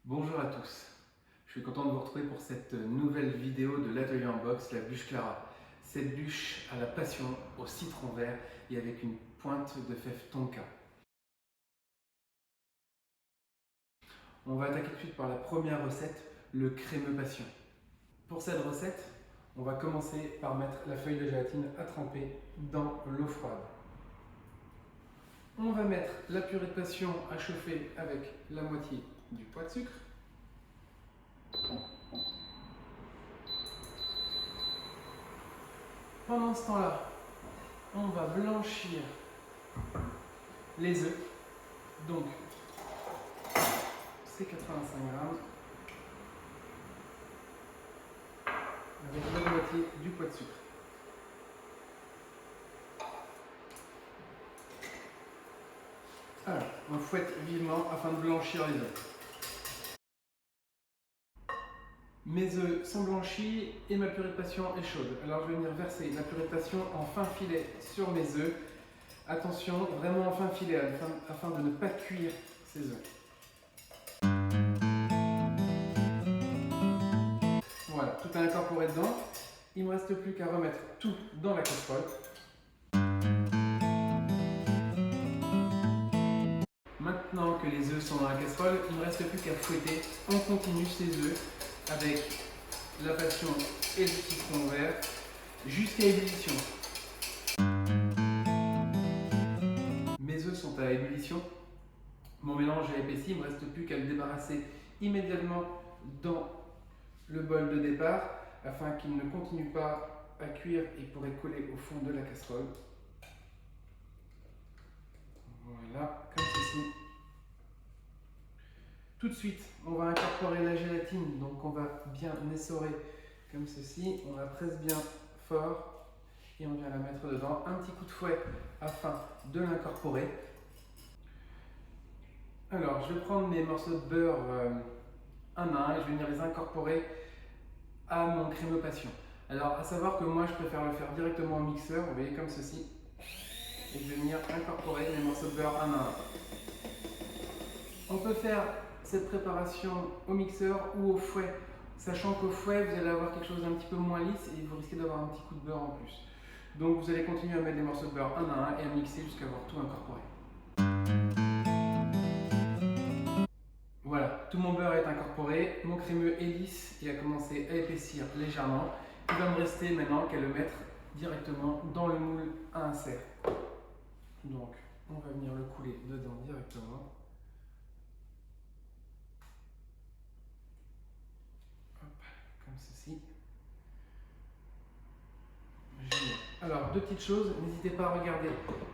Bonjour à tous, je suis content de vous retrouver pour cette nouvelle vidéo de l'atelier en box, la bûche Clara. Cette bûche à la passion, au citron vert et avec une pointe de fève tonka. On va attaquer tout de suite par la première recette, le crémeux passion. Pour cette recette, on va commencer par mettre la feuille de gélatine à tremper dans l'eau froide. On va mettre la purée de passion à chauffer avec la moitié du poids de sucre. Pendant ce temps-là, on va blanchir les œufs. Donc, c'est 85 grammes avec la moitié du poids de sucre. Alors, on fouette vivement afin de blanchir les œufs. Mes œufs sont blanchis et ma purée de passion est chaude. Alors je vais venir verser la purée de passion en fin filet sur mes œufs. Attention, vraiment en fin filet afin de ne pas cuire ces œufs. Voilà, tout est incorporé dedans. Il ne me reste plus qu'à remettre tout dans la casserole. Maintenant que les œufs sont dans la casserole, il ne me reste plus qu'à fouetter en continu ces œufs avec la passion et le citron vert jusqu'à ébullition. Mes œufs sont à ébullition. Mon mélange est épaissi, il ne me reste plus qu'à le débarrasser immédiatement dans le bol de départ afin qu'il ne continue pas à cuire et pourrait coller au fond de la casserole. Voilà, comme ceci. Tout de suite, on va incorporer la gélatine, donc on va bien essorer comme ceci, on la presse bien fort et on vient la mettre dedans. Un petit coup de fouet afin de l'incorporer. Alors, je vais prendre mes morceaux de beurre un à un et je vais venir les incorporer à mon crémeux passion. Alors, à savoir que moi, je préfère le faire directement au mixeur, vous voyez, comme ceci. Et je vais venir incorporer mes morceaux de beurre un à un. On peut faire cette préparation au mixeur ou au fouet, sachant qu'au fouet, vous allez avoir quelque chose d'un petit peu moins lisse et vous risquez d'avoir un petit coup de beurre en plus. Donc, vous allez continuer à mettre des morceaux de beurre un à un et à mixer jusqu'à avoir tout incorporé. Voilà, tout mon beurre est incorporé, mon crémeux est lisse et a commencé à épaissir légèrement. Il va me rester maintenant qu'à le mettre directement dans le moule à insert. Donc, on va venir le couler dedans directement. Hop, comme ceci. Génial. Alors, deux petites choses, n'hésitez pas à regarder,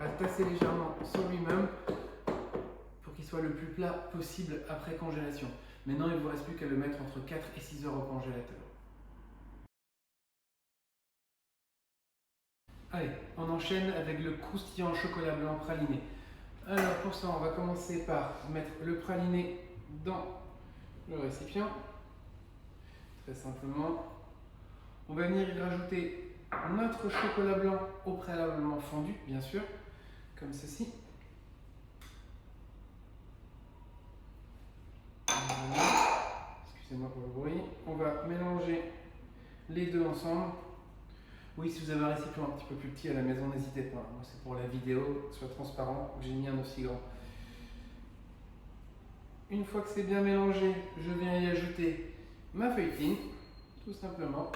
à tasser légèrement sur lui-même pour qu'il soit le plus plat possible après congélation. Maintenant, il ne vous reste plus qu'à le mettre entre 4 et 6 heures au congélateur. Allez, on enchaîne avec le croustillant chocolat blanc praliné. Alors pour ça, on va commencer par mettre le praliné dans le récipient. Très simplement. On va venir y rajouter notre chocolat blanc au préalablement fondu, bien sûr, comme ceci. Voilà. Excusez-moi pour le bruit. On va mélanger les deux ensemble. Oui, si vous avez un récipient un petit peu plus petit à la maison, n'hésitez pas. Moi, c'est pour la vidéo, soit transparent, j'ai mis un aussi grand. Une fois que c'est bien mélangé, je viens y ajouter ma feuilletine, tout simplement.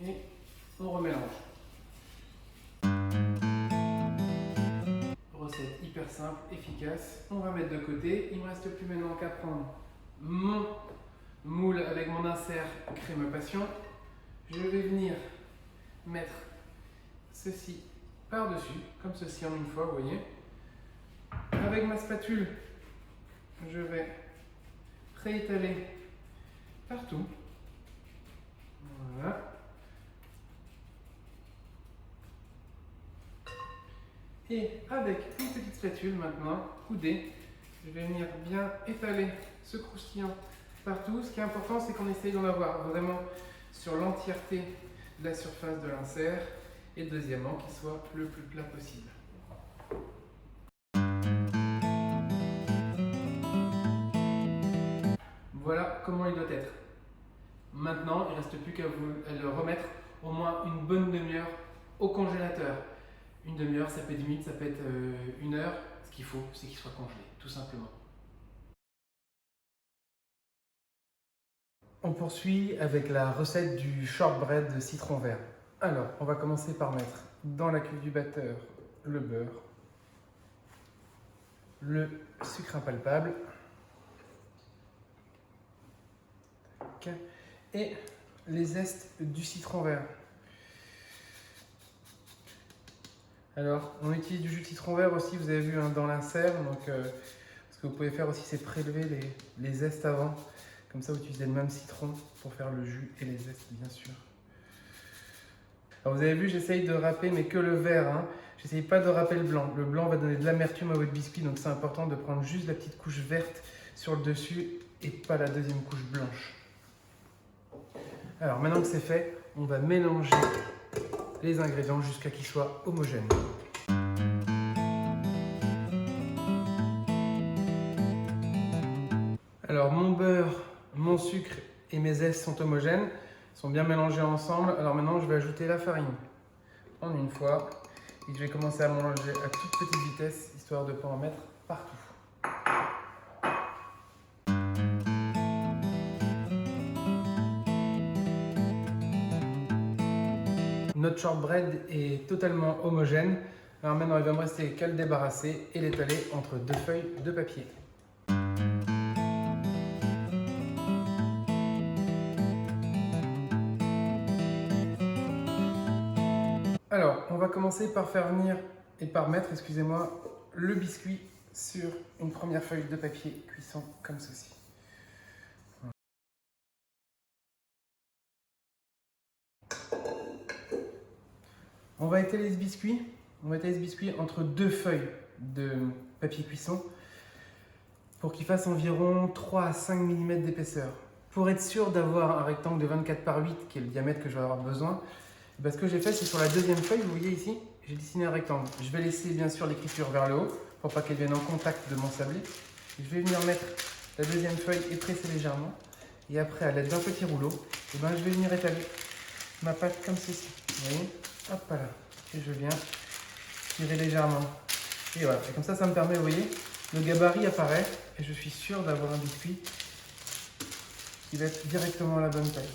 Et on remélange. Recette hyper simple, efficace. On va mettre de côté. Il ne me reste plus maintenant qu'à prendre mon moule avec mon insert crémeux passion. Je vais venir mettre ceci par-dessus, comme ceci en une fois, vous voyez. Avec ma spatule, je vais préétaler partout. Voilà. Et avec une petite spatule maintenant, coudée, je vais venir bien étaler ce croustillant partout. Ce qui est important, c'est qu'on essaye d'en avoir vraiment sur l'entièreté de la surface de l'insert. Et deuxièmement, qu'il soit le plus plat possible. Voilà comment il doit être. Maintenant, il ne reste plus qu'à le remettre au moins une bonne demi-heure au congélateur. Une demi-heure, ça peut être 10 minutes, ça peut être une heure. Ce qu'il faut, c'est qu'il soit congelé, tout simplement. On poursuit avec la recette du shortbread de citron vert. Alors, on va commencer par mettre dans la cuve du batteur le beurre, le sucre impalpable et les zestes du citron vert. Alors, on utilise du jus de citron vert aussi, vous avez vu dans l'insert. Donc, ce que vous pouvez faire aussi, c'est prélever les zestes avant. Comme ça, vous utilisez le même citron pour faire le jus et les zestes, bien sûr. Alors, vous avez vu, j'essaye de râper, mais que le vert. Hein. J'essaye pas de râper le blanc. Le blanc va donner de l'amertume à votre biscuit, donc c'est important de prendre juste la petite couche verte sur le dessus et pas la deuxième couche blanche. Alors, maintenant que c'est fait, on va mélanger les ingrédients jusqu'à qu'ils soient homogènes. Alors mon beurre, mon sucre et mes zestes sont homogènes, sont bien mélangés ensemble. Alors maintenant je vais ajouter la farine en une fois et je vais commencer à mélanger à toute petite vitesse histoire de ne pas en mettre partout. Notre shortbread est totalement homogène. Alors maintenant, il va me rester qu'à le débarrasser et l'étaler entre deux feuilles de papier. Alors, on va commencer par faire venir et par mettre, excusez-moi, le biscuit sur une première feuille de papier cuisson comme ceci. On va étaler ce biscuit. On va étaler ce biscuit entre deux feuilles de papier cuisson pour qu'il fasse environ 3 à 5 mm d'épaisseur. Pour être sûr d'avoir un rectangle de 24 par 8, qui est le diamètre que je vais avoir besoin, ce que j'ai fait, c'est sur la deuxième feuille, vous voyez ici, j'ai dessiné un rectangle. Je vais laisser bien sûr l'écriture vers le haut pour pas qu'elle vienne en contact de mon sablé. Je vais venir mettre la deuxième feuille et presser légèrement. Et après, à l'aide d'un petit rouleau, je vais venir étaler ma pâte comme ceci. Vous voyez? Hop là. Et je viens tirer légèrement. Et voilà. Et comme ça me permet, vous voyez, le gabarit apparaît et je suis sûr d'avoir un biscuit qui va être directement à la bonne taille.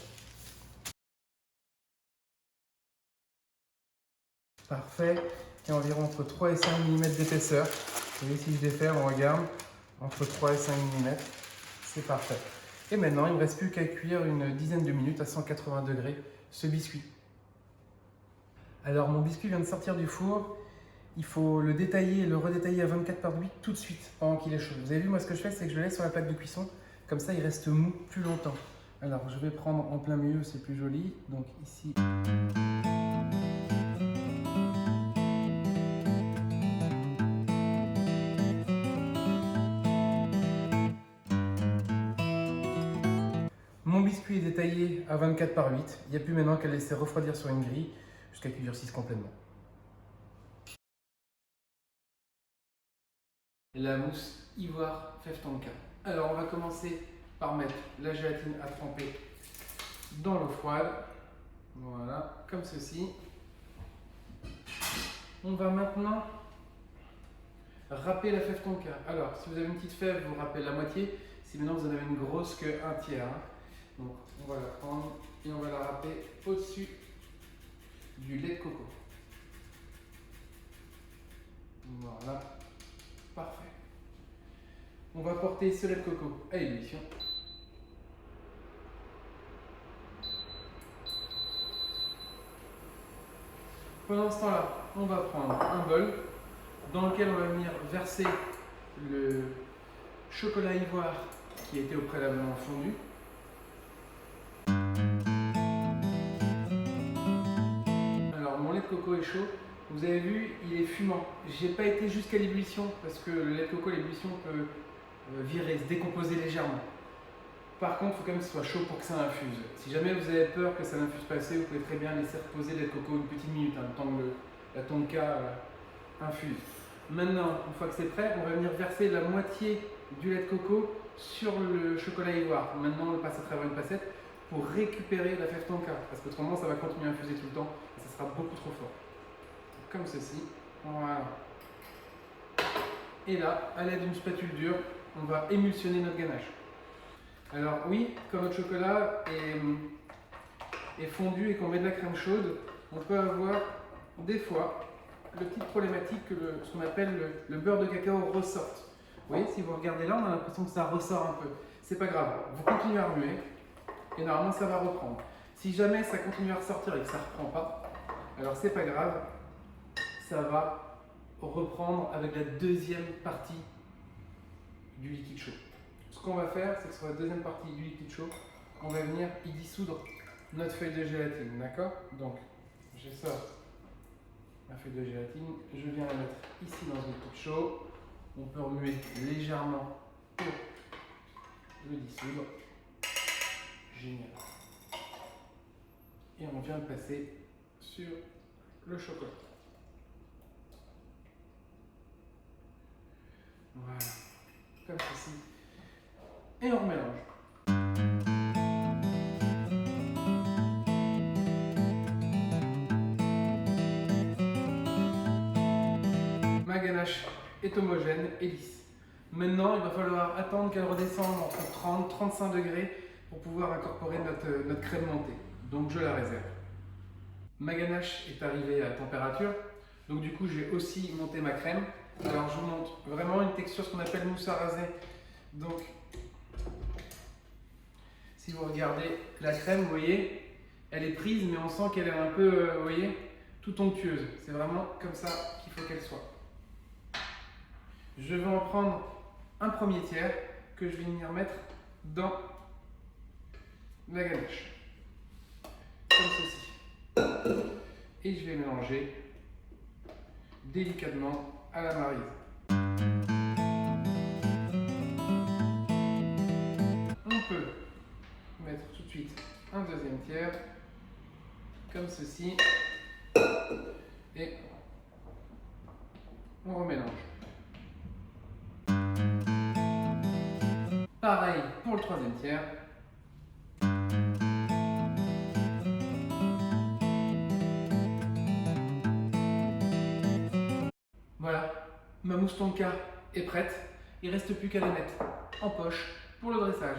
Parfait. Et environ entre 3 et 5 mm d'épaisseur. Vous voyez, si je défère, on regarde, entre 3 et 5 mm. C'est parfait. Et maintenant, il ne me reste plus qu'à cuire une dizaine de minutes à 180 degrés ce biscuit. Alors, mon biscuit vient de sortir du four. Il faut le détailler et le redétailler à 24 par 8 tout de suite pendant qu'il est chaud. Vous avez vu, moi, ce que je fais, c'est que je le laisse sur la plaque de cuisson. Comme ça, il reste mou plus longtemps. Alors, je vais prendre en plein milieu, c'est plus joli. Donc, ici. Mon biscuit est détaillé à 24 par 8. Il n'y a plus maintenant qu'à le laisser refroidir sur une grille jusqu'à qu'il durcisse complètement. La mousse ivoire fève tonka. Alors on va commencer par mettre la gélatine à tremper dans l'eau froide. Voilà, comme ceci. On va maintenant râper la fève tonka. Alors, si vous avez une petite fève, vous râpez la moitié. Si maintenant vous en avez une grosse que un tiers. Donc, on va la prendre et on va la râper au-dessus du lait de coco. Voilà, parfait. On va porter ce lait de coco à ébullition. Pendant ce temps-là, on va prendre un bol dans lequel on va venir verser le chocolat ivoire qui a été au préalablement fondu. Alors mon lait de coco est chaud, vous avez vu, il est fumant. J'ai pas été jusqu'à l'ébullition parce que le lait de coco, l'ébullition peut virer, se décomposer légèrement. Par contre, il faut quand même que ce soit chaud pour que ça infuse. Si jamais vous avez peur que ça n'infuse pas assez, vous pouvez très bien laisser reposer le lait de coco une petite minute, le temps que la tonka infuse. Maintenant, une fois que c'est prêt, on va venir verser la moitié du lait de coco sur le chocolat ivoire. Maintenant, on le passe à travers une passette pour récupérer la fève tonka, parce qu'autrement, ça va continuer à infuser tout le temps et ça sera beaucoup trop fort. Comme ceci. Voilà. Et là, à l'aide d'une spatule dure, on va émulsionner notre ganache. Alors oui, quand notre chocolat est fondu et qu'on met de la crème chaude, on peut avoir des fois la petite problématique que ce qu'on appelle le beurre de cacao ressorte. Vous voyez, si vous regardez là, on a l'impression que ça ressort un peu. C'est pas grave, vous continuez à remuer et normalement ça va reprendre. Si jamais ça continue à ressortir et que ça ne reprend pas, alors c'est pas grave, ça va reprendre avec la deuxième partie du liquide chaud. Ce qu'on va faire, c'est que sur la deuxième partie du liquide chaud, on va venir y dissoudre notre feuille de gélatine, d'accord? Donc, je sors ma feuille de gélatine, je viens la mettre ici dans le liquide chaud. On peut remuer légèrement pour le dissoudre. Génial. Et on vient le passer sur le chocolat. Voilà, comme ceci. Et on remélange. Ma ganache est homogène et lisse. Maintenant, il va falloir attendre qu'elle redescende entre 30 et 35 degrés pour pouvoir incorporer notre crème montée. Donc je la réserve. Ma ganache est arrivée à température, donc du coup j'ai aussi monté ma crème. Alors je vous montre vraiment une texture, ce qu'on appelle mousse à raser. Donc si vous regardez la crème, vous voyez, elle est prise, mais on sent qu'elle est un peu, vous voyez, tout onctueuse. C'est vraiment comme ça qu'il faut qu'elle soit. Je vais en prendre un premier tiers que je vais venir mettre dans la ganache, comme ceci. Et je vais mélanger délicatement à la maryse. On peut mettre tout de suite un deuxième tiers, comme ceci, et on remélange. Pareil pour le troisième tiers. Voilà, ma mousse tonka est prête. Il ne reste plus qu'à la mettre en poche pour le dressage.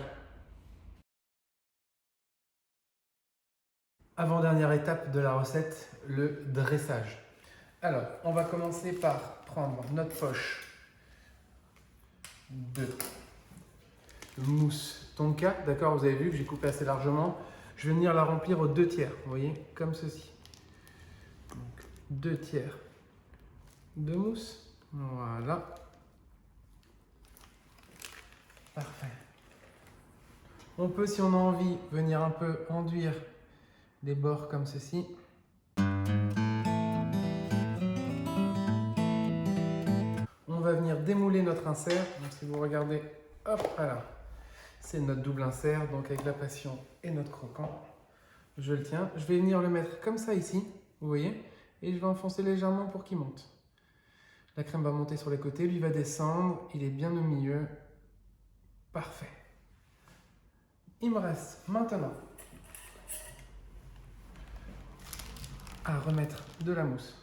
Avant-dernière étape de la recette, le dressage. Alors, on va commencer par prendre notre poche de mousse tonka. D'accord, vous avez vu que j'ai coupé assez largement. Je vais venir la remplir aux 2 tiers, vous voyez, comme ceci. Donc, 2 tiers de mousse. Voilà. Parfait. On peut, si on a envie, venir un peu enduire les bords comme ceci. On va venir démouler notre insert. Donc, si vous regardez, hop, voilà. C'est notre double insert, donc avec la passion et notre croquant. Je le tiens. Je vais venir le mettre comme ça ici, vous voyez, et je vais enfoncer légèrement pour qu'il monte. La crème va monter sur les côtés, lui va descendre, il est bien au milieu. Parfait. Il me reste maintenant à remettre de la mousse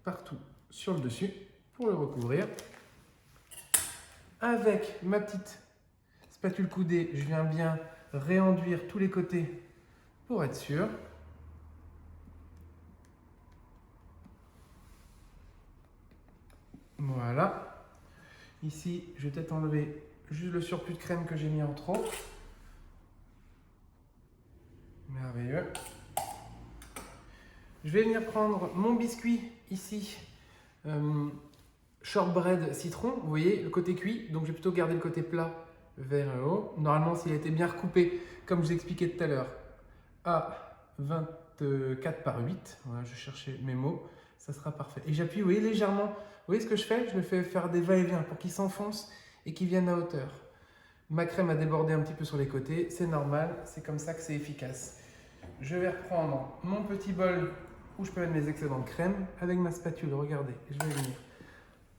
partout sur le dessus pour le recouvrir. Avec ma petite spatule coudée, je viens bien réenduire tous les côtés pour être sûr. Voilà. Ici, je vais peut-être enlever juste le surplus de crème que j'ai mis en trop. Merveilleux. Je vais venir prendre mon biscuit ici, shortbread citron. Vous voyez, le côté cuit. Donc, je vais plutôt garder le côté plat vers le haut. Normalement, s'il a été bien recoupé, comme je vous expliquais tout à l'heure, à 24 par 8. Voilà, je cherchais mes mots. Ça sera parfait. Et j'appuie, vous voyez, légèrement. Vous voyez ce que je fais? Je le fais faire des va-et-vient pour qu'il s'enfonce et qu'il vienne à hauteur. Ma crème a débordé un petit peu sur les côtés. C'est normal. C'est comme ça que c'est efficace. Je vais reprendre mon petit bol où je peux mettre mes excédents de crème avec ma spatule. Regardez, je vais venir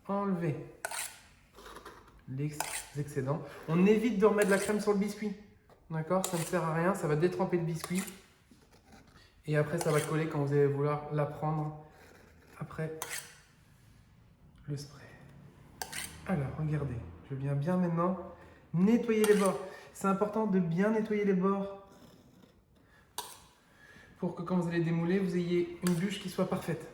enlever les excédents. On évite de remettre la crème sur le biscuit. D'accord? Ça ne sert à rien, ça va détremper le biscuit. Et après, ça va coller quand vous allez vouloir la prendre après le spray. Alors, regardez, je viens bien maintenant nettoyer les bords. C'est important de bien nettoyer les bords pour que quand vous allez démouler, vous ayez une bûche qui soit parfaite.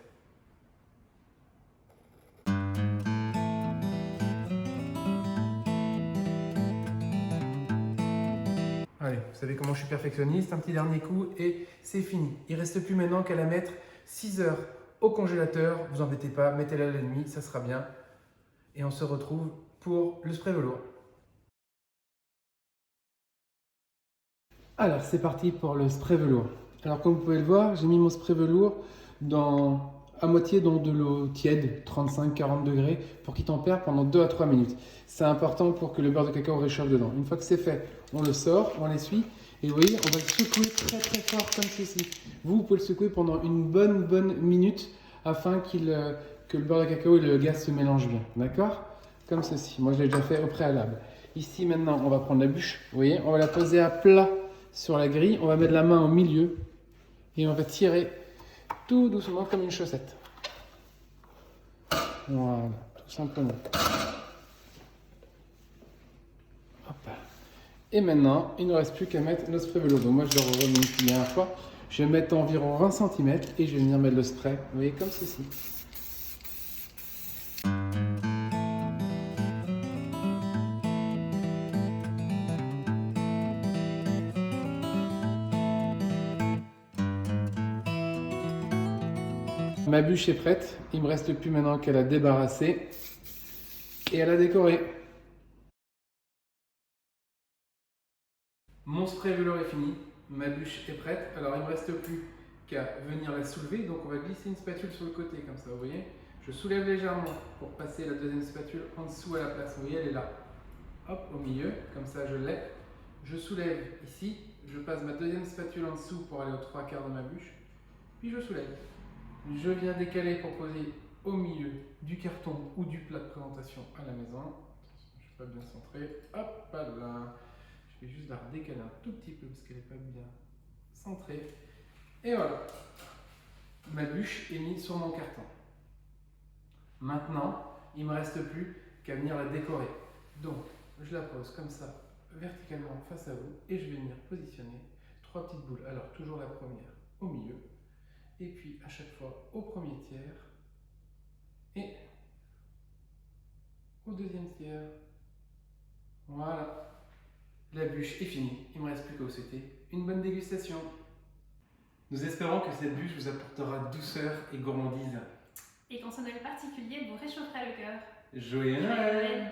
Allez, vous savez comment je suis perfectionniste, un petit dernier coup et c'est fini. Il ne reste plus maintenant qu'à la mettre 6 heures au congélateur. Vous embêtez pas, mettez-la à la nuit, ça sera bien. Et on se retrouve pour le spray velours. Alors, c'est parti pour le spray velours. Alors, comme vous pouvez le voir, j'ai mis mon spray velours à moitié dans de l'eau tiède, 35-40 degrés, pour qu'il tempère pendant 2 à 3 minutes. C'est important pour que le beurre de cacao réchauffe dedans. Une fois que c'est fait, on le sort, on l'essuie, et vous voyez, on va le secouer très très fort comme ceci. Vous pouvez le secouer pendant une bonne minute afin que le beurre de cacao et le gaz se mélangent bien. D'accord? Comme ceci. Moi, je l'ai déjà fait au préalable. Ici, maintenant, on va prendre la bûche. Vous voyez, on va la poser à plat sur la grille. On va mettre la main au milieu et on va tirer tout doucement comme une chaussette. Voilà, tout simplement. Hop. Et maintenant, il ne nous reste plus qu'à mettre le spray velours. Donc moi, je le remonte une dernière fois. Je vais mettre environ 20 cm et je vais venir mettre le spray. Vous voyez, comme ceci. Ma bûche est prête, il ne me reste plus maintenant qu'à la débarrasser et à la décorer. Mon spray velours est fini, ma bûche est prête, alors il ne me reste plus qu'à venir la soulever, donc on va glisser une spatule sur le côté comme ça, vous voyez. Je soulève légèrement pour passer la deuxième spatule en dessous à la place, vous voyez elle est là. Hop, au milieu, comme ça je l'ai. Je soulève ici, je passe ma deuxième spatule en dessous pour aller aux 3/4 de ma bûche, puis je soulève. Je viens décaler pour poser au milieu du carton ou du plat de présentation à la maison. Attention, je ne suis pas bien centré. Hop là. Je vais juste la redécaler un tout petit peu parce qu'elle n'est pas bien centrée. Et voilà. Ma bûche est mise sur mon carton. Maintenant, il ne me reste plus qu'à venir la décorer. Donc, je la pose comme ça, verticalement face à vous. Et je vais venir positionner 3 petites boules. Alors, toujours la première au milieu. Et puis à chaque fois au premier tiers et au deuxième tiers. Voilà. La bûche est finie. Il ne me reste plus qu'à vous souhaiter une bonne dégustation. Nous espérons que cette bûche vous apportera douceur et gourmandise. Et qu'en ce Noël particulier vous réchauffera le cœur. Joyeux Noël!